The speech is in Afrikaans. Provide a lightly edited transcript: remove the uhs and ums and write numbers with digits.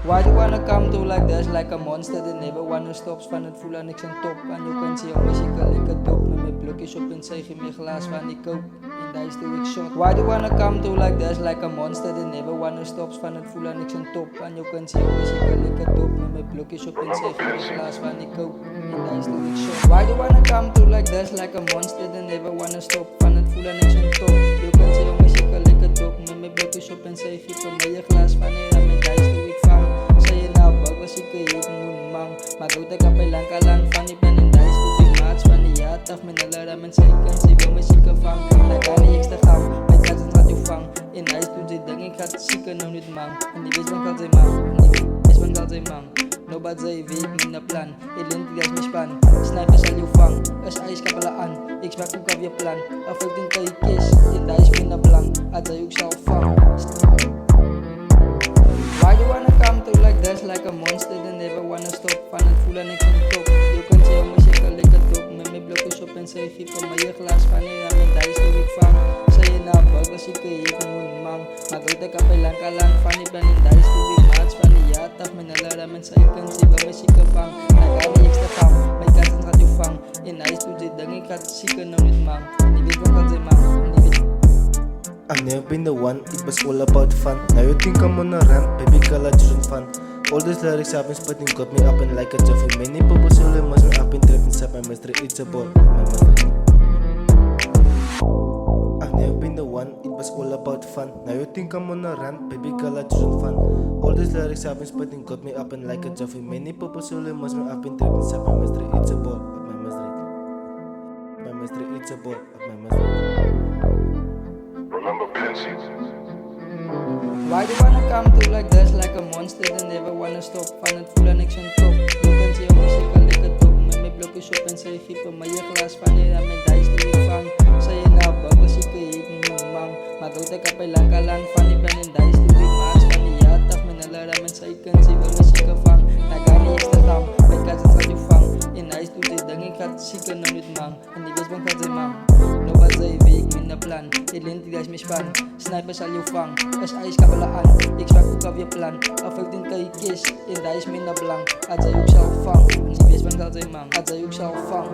Why do you wanna come through like this, like a monster that never wanna stops? Van het voel aan niks aan top. Aan jou kan zien, jongens, ik kan lekker dop. Met mijn blokjes op en zeg je mijn glas van die koop. En daar is doe ik shot. Why do you wanna come through like this, like a monster that never wanna stops? Van het voel aan niks aan top. Aan jou kan zien, jongens, ik kan lekker dop. Met mijn blokjes op en zeg je mijn glas van die koop. En daar is doe ik shot. Why do you wanna come through like this, like a monster that never wanna stop? Van het voel aan niks aan top. Je kan zien, jongens, ik kan lekker dop. Met mijn blokjes op en zeg je van mijn glas van die ram. En daar is doe ik vang. Sa'yo na bago si kayo kumang Magauta ka pailang kalang Funny plan and dice to big match Funny yataf Minalaraman sa ikan Sigaw masika fang Nagani extra kam May kasan sa fang In ice to jidangi kat sika no need mang Hindi bes bang kalzay mang Hindi bes bang kalzay mang No bad zay vape na plan Ilin tigas mispan Sniper sa fang As ice kapalaan Expect kong kavya plan Afag din kay kiss In dice minablang At zayog sa fang Why do you wanna come through like this, like a monster that never wanna stop? Van het voel aan niks aan top. Je kunt zien hoe muziek al lekker top. Met mijn blokjes op en zeg je van mijn glas van je raam en daar is hoe ik vang. Say je nou bug als ik je moet mang. Maar goed ik heb lang kalang van die plan en daar is hoe ik maats van die jataf. Mijn alarm en zij kan zien waar muziek vang. Nagani extra kam, mijn kasan gaat je vang. In ice to dit dang ik gaat zieken nou niet mang. Die weet wat kan ze mang, die weet. I've never been the one, it was all about fun. Now you think I'm on a ramp, baby girl I just fun. All these lyrics I've been spitting got me up and like a Jeffy. Many people say must me up and trapped inside my mystery, it's a ball, my mystery. I've never been the one, it was all about fun. Now you think I'm on a ramp, baby girl I just fun. All these lyrics I've been spitting got me up and like a Jeffy. Many people say must me up and trapped inside my mystery, it's a ball, my mystery. My mystery, it's a ball, my mystery. Why do you wanna come through like this, like a monster that never wanna stop? Van het voel aan niks aan top. Je kan zien hoe muziek al lekker top. Met mijn blokjes op en zeg je van mijn glas van je raam en daar is doe ik vang. Say je nou bug als ik je moet mang. Maar goed ik heb lang kalang van die plan en daar is doe ik maats van die jataf. Mijn alarm en zij kan zien waar muziek vang. Nagani extra kam, mijn kasan sa je vang. In ice to dit dang ik gaat zieken nou niet mang. En die bes bang gaat ze mang. No bad zay week min na plan. Ilin tigas mispan. Sniper sa fang. As ice kapalaan. Expect ko kavya plan. Afag din kay kiss. In dice min na blang. At zayog sa fang. Hindi bes bang kalzay mang. At zayog sa fang.